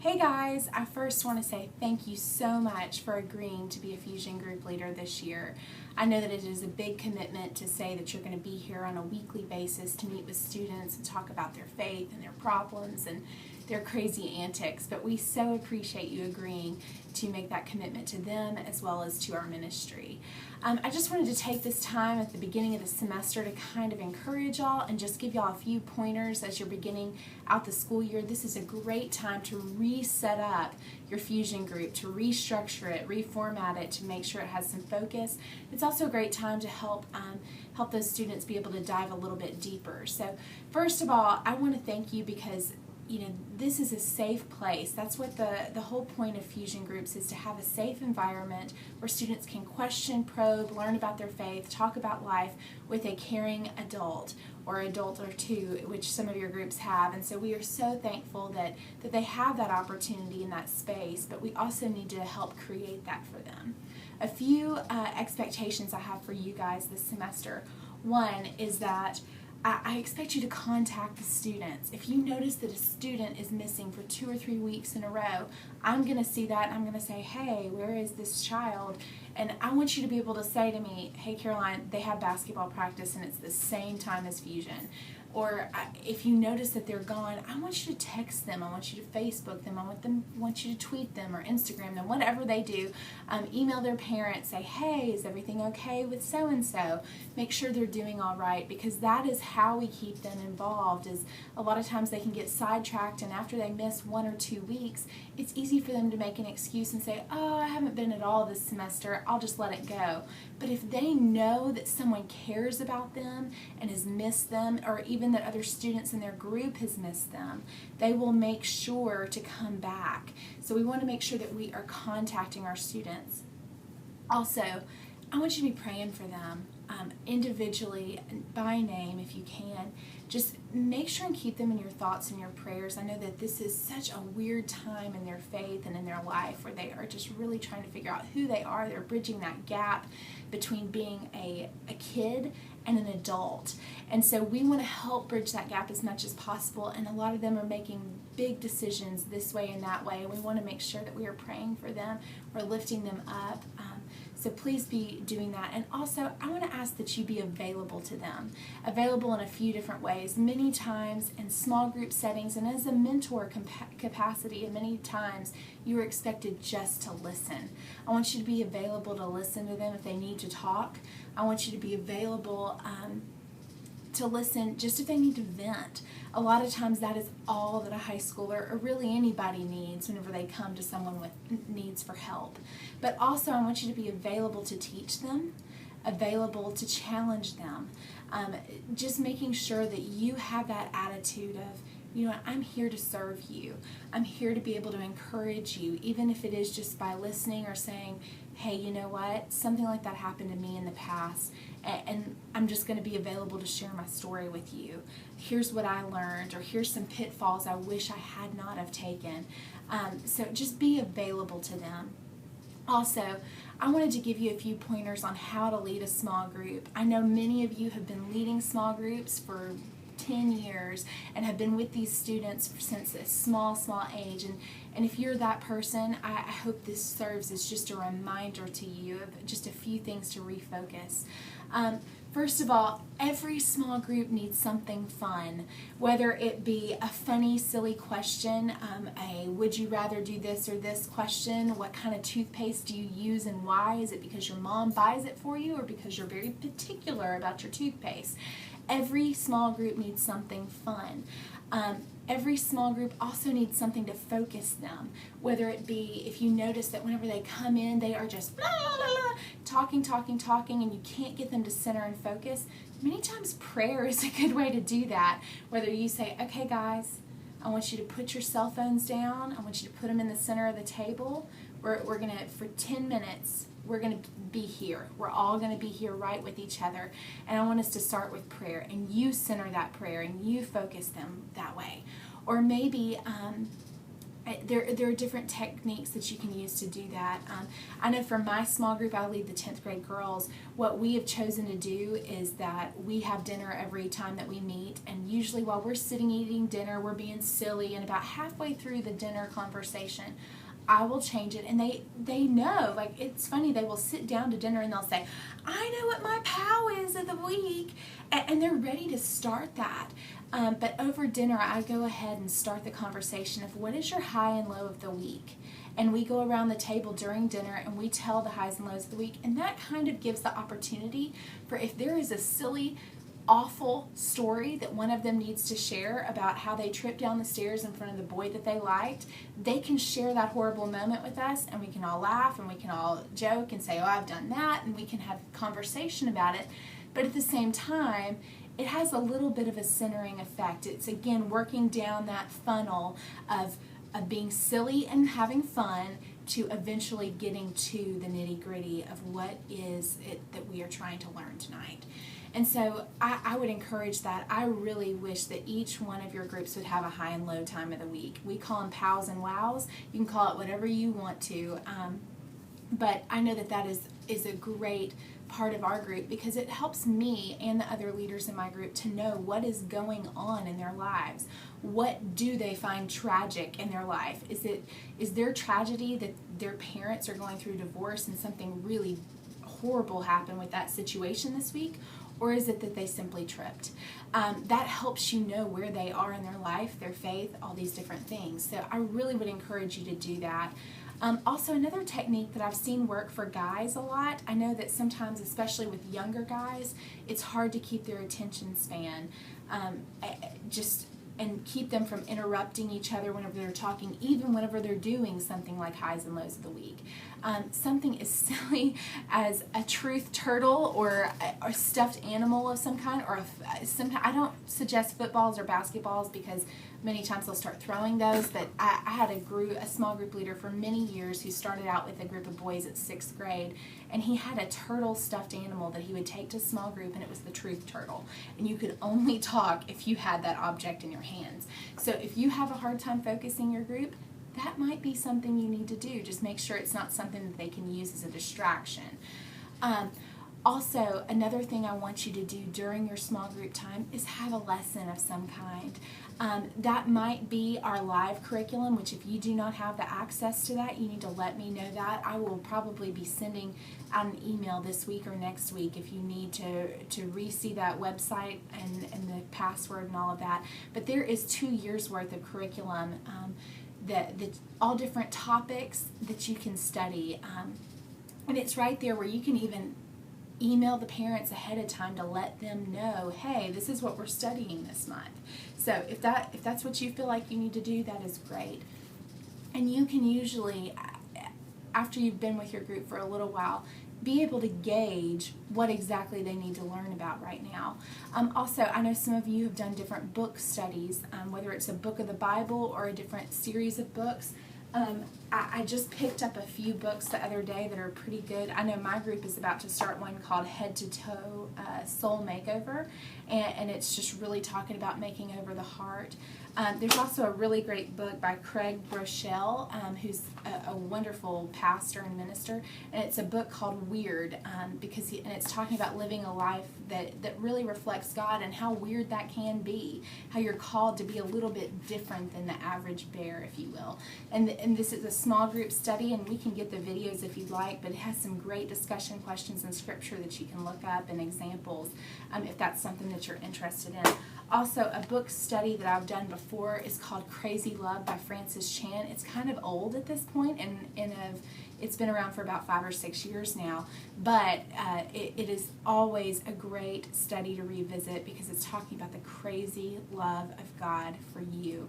Hey guys, I first want to say thank you so much for agreeing to be a Fusion group leader this year. I know that it is a big commitment to say that you're going to be here on a weekly basis to meet with students and talk about their faith and their problems and their crazy antics, but we so appreciate you agreeing to make that commitment to them as well as to our ministry. I just wanted to take this time at the beginning of the semester to kind of encourage y'all and just give y'all a few pointers as you're beginning out the school year. This is a great time to reset up your Fusion group, to restructure it, reformat it, to make sure it has some focus. It's also a great time to help those students be able to dive a little bit deeper. So first of all, I want to thank you because this is a safe place. That's what the whole point of Fusion groups is, to have a safe environment where students can question, probe, learn about their faith, talk about life with a caring adult or adult or two, which some of your groups have. And so we are so thankful that they have that opportunity in that space, but we also need to help create that for them. A few expectations I have for you guys this semester. One is that I expect you to contact the students. If you notice that a student is missing for 2 or 3 weeks in a row, I'm going to see that and I'm going to say, hey, where is this child? And I want you to be able to say to me, hey, Caroline, they have basketball practice and it's the same time as Fusion. Or if you notice that they're gone, I want you to text them. I want you to Facebook them. I want you to tweet them or Instagram them, whatever they do. Email their parents. Say, hey, is everything okay with so-and-so? Make sure they're doing all right, because that is how we keep them involved. Is a lot of times they can get sidetracked, and after they miss 1 or 2 weeks, it's easy for them to make an excuse and say, oh, I haven't been at all this semester. I'll just let it go. But if they know that someone cares about them and has missed them, or even that other students in their group has missed them, they will make sure to come back. So we want to make sure that we are contacting our students. Also, I want you to be praying for them individually, by name if you can. Just make sure and keep them in your thoughts and your prayers. I know that this is such a weird time in their faith and in their life where they are just really trying to figure out who they are. They're bridging that gap between being a kid and an adult. And so we want to help bridge that gap as much as possible. And a lot of them are making big decisions this way and that way. And we want to make sure that we are praying for them. We're lifting them up. So please be doing that. And also, I want to ask that you be available to them. Available in a few different ways. Many times in small group settings and as a mentor capacity, and many times you are expected just to listen. I want you to be available to listen to them if they need to talk. I want you to be available to listen just if they need to vent. A lot of times that is all that a high schooler or really anybody needs whenever they come to someone with needs for help. But also I want you to be available to teach them, available to challenge them, just making sure that you have that attitude of, I'm here to serve you. I'm here to be able to encourage you, even if it is just by listening or saying, hey, you know what, something like that happened to me in the past, and I'm just going to be available to share my story with you. Here's what I learned, or here's some pitfalls I wish I had not have taken. So just be available to them. Also, I wanted to give you a few pointers on how to lead a small group. I know many of you have been leading small groups for 10 years and have been with these students since a small age, and if you're that person, I hope this serves as just a reminder to you of just a few things to refocus. First of all, every small group needs something fun, whether it be a funny, silly question, a would you rather do this or this question, what kind of toothpaste do you use and why? Is it because your mom buys it for you or because you're very particular about your toothpaste? Every small group needs something fun. Every small group also needs something to focus them, whether it be if you notice that whenever they come in, they are just blah, blah, blah, talking, and you can't get them to center and focus. Many times prayer is a good way to do that, whether you say, okay guys, I want you to put your cell phones down, I want you to put them in the center of the table, we're going to, for 10 minutes, we're going to be here. We're all going to be here right with each other. And I want us to start with prayer. And you center that prayer and you focus them that way. Or maybe there are different techniques that you can use to do that. I know for my small group, I lead the 10th grade girls. What we have chosen to do is that we have dinner every time that we meet, and usually while we're sitting eating dinner, we're being silly, and about halfway through the dinner conversation, I will change it, and they know. Like, it's funny, they will sit down to dinner and they'll say, I know what my POW is of the week, and they're ready to start that. But over dinner, I go ahead and start the conversation of what is your high and low of the week. And we go around the table during dinner and we tell the highs and lows of the week. And that kind of gives the opportunity for, if there is a silly, awful story that one of them needs to share about how they tripped down the stairs in front of the boy that they liked, they can share that horrible moment with us, and we can all laugh and we can all joke and say, oh, I've done that, and we can have conversation about it. But at the same time, it has a little bit of a centering effect. It's, again, working down that funnel of being silly and having fun to eventually getting to the nitty-gritty of what is it that we are trying to learn tonight. And so I would encourage that. I really wish that each one of your groups would have a high and low time of the week. We call them POWs and WOWs. You can call it whatever you want to. But I know that is a great part of our group, because it helps me and the other leaders in my group to know what is going on in their lives. What do they find tragic in their life? Is their tragedy that their parents are going through divorce and something really horrible happened with that situation this week? Or is it that they simply tripped? That helps you know where they are in their life, their faith, all these different things. So I really would encourage you to do that. Also, another technique that I've seen work for guys a lot, I know that sometimes, especially with younger guys, it's hard to keep their attention span, and keep them from interrupting each other whenever they're talking, even whenever they're doing something like highs and lows of the week. Something as silly as a truth turtle or a stuffed animal of some kind, or I don't suggest footballs or basketballs because many times they'll start throwing those, but I had a small group leader for many years who started out with a group of boys at 6th grade, and he had a turtle stuffed animal that he would take to small group, and it was the truth turtle. And you could only talk if you had that object in your hands. So if you have a hard time focusing your group, that might be something you need to do. Just make sure it's not something that they can use as a distraction. Also, another thing I want you to do during your small group time is have a lesson of some kind. That might be our live curriculum, which if you do not have the access to that, you need to let me know that. I will probably be sending out an email this week or next week if you need to re-see that website and the password and all of that. But there is 2 years worth of curriculum, all different topics that you can study. And it's right there where you can even email the parents ahead of time to let them know, hey, this is what we're studying this month. So if that's what you feel like you need to do, that is great. And you can usually, after you've been with your group for a little while, be able to gauge what exactly they need to learn about right now. Also, I know some of you have done different book studies, whether it's a book of the Bible or a different series of books. I just picked up a few books the other day that are pretty good. I know my group is about to start one called Head to Toe Soul Makeover, and it's just really talking about making over the heart. There's also a really great book by Craig Groeschel, who's a wonderful pastor and minister, and it's a book called Weird, and it's talking about living a life that really reflects God and how weird that can be, how you're called to be a little bit different than the average bear, if you will. And this is a small group study, and we can get the videos if you'd like, but it has some great discussion questions in Scripture that you can look up and examples if that's something that you're interested in. Also, a book study that I've done before is called Crazy Love by Francis Chan. It's kind of old at this point, and it's been around for about 5 or 6 years now, but it is always a great study to revisit because it's talking about the crazy love of God for you.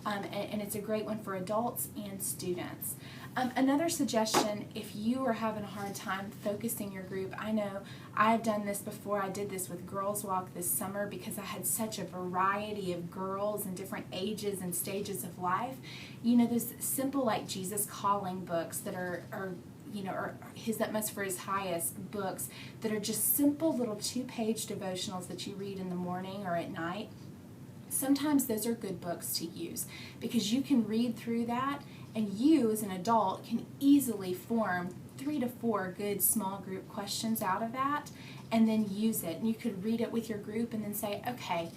And it's a great one for adults and students. Another suggestion, if you are having a hard time focusing your group, I know I've done this before. I did this with Girls Walk this summer because I had such a variety of girls in different ages and stages of life. You know, those simple like Jesus Calling books that are or His Utmost for His Highest books that are just simple little 2-page devotionals that you read in the morning or at night. sometimes those are good books to use because you can read through that and you as an adult can easily form 3 to 4 good small group questions out of that and then use it. And you could read it with your group and then say, okay,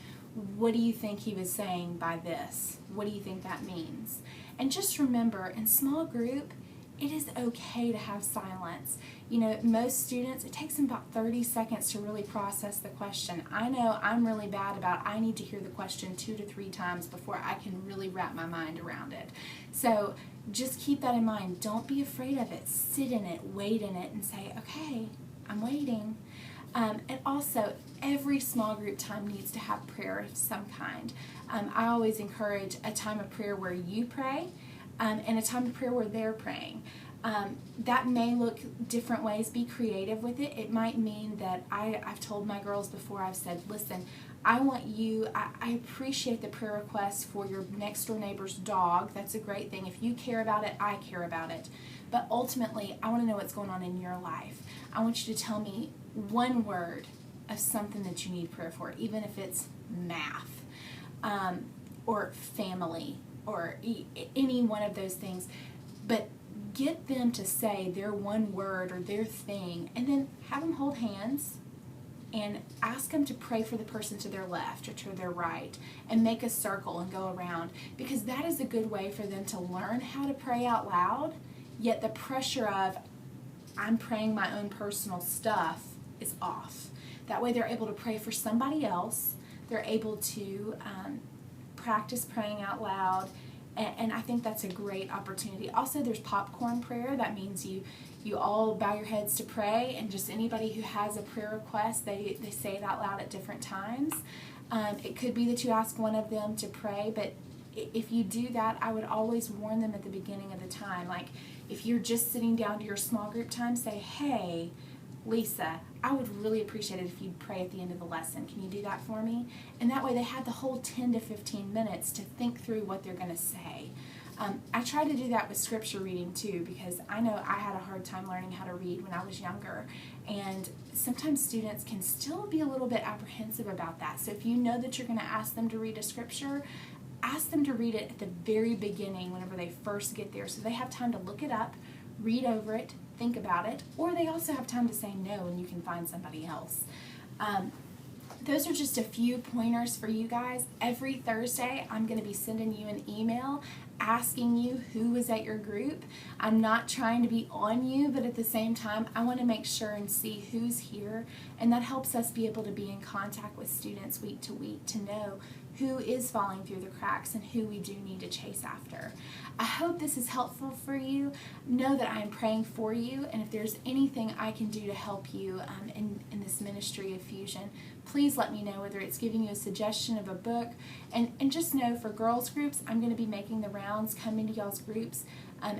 what do you think he was saying by this? What do you think that means? And just remember, in small group, it is okay to have silence. You know, most students, it takes them about 30 seconds to really process the question. I know I'm really bad about, I need to hear the question 2 to 3 times before I can really wrap my mind around it. So just keep that in mind. Don't be afraid of it. Sit in it, wait in it, and say, okay, I'm waiting. And also, every small group time needs to have prayer of some kind. I always encourage a time of prayer where you pray and a time of prayer where they're praying. That may look different ways. Be creative with it. It might mean that I've told my girls before, I've said, listen, I want you, I appreciate the prayer request for your next door neighbor's dog. That's a great thing. If you care about it, I care about it. But ultimately, I want to know what's going on in your life. I want you to tell me one word of something that you need prayer for, even if it's math or family or any one of those things. But get them to say their one word or their thing, and then have them hold hands and ask them to pray for the person to their left or to their right and make a circle and go around, because that is a good way for them to learn how to pray out loud, yet the pressure of I'm praying my own personal stuff is off. That way they're able to pray for somebody else. They're able to practice praying out loud, and I think that's a great opportunity. Also, there's popcorn prayer. That means you all bow your heads to pray, and just anybody who has a prayer request, they say it out loud at different times. It could be that you ask one of them to pray, but if you do that, I would always warn them at the beginning of the time. Like, if you're just sitting down to your small group time, say, hey, Lisa, I would really appreciate it if you'd pray at the end of the lesson. Can you do that for me? And that way they have the whole 10 to 15 minutes to think through what they're going to say. I try to do that with scripture reading too, because I know I had a hard time learning how to read when I was younger, and sometimes students can still be a little bit apprehensive about that. So if you know that you're going to ask them to read a scripture, ask them to read it at the very beginning whenever they first get there, so they have time to look it up, read over it, think about it, or they also have time to say no and you can find somebody else. Those are just a few pointers for you guys. Every Thursday, I'm going to be sending you an email asking you who was at your group. I'm not trying to be on you, but at the same time, I want to make sure and see who's here, and that helps us be able to be in contact with students week to week to know who is falling through the cracks and who we do need to chase after. I hope this is helpful for you. Know that I am praying for you, and if there's anything I can do to help you in this ministry of Fusion, please let me know, whether it's giving you a suggestion of a book. And just know, for girls groups, I'm going to be making the rounds, come into y'all's groups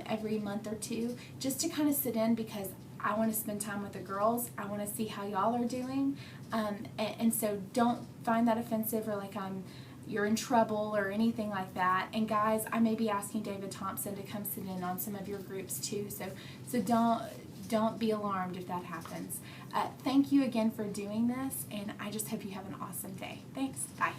every month or two, just to kind of sit in, because I want to spend time with the girls. I want to see how y'all are doing. And so don't find that offensive or like you're in trouble or anything like that. And guys, I may be asking David Thompson to come sit in on some of your groups too. So don't be alarmed if that happens. Thank you again for doing this, and I just hope you have an awesome day. Thanks. Bye.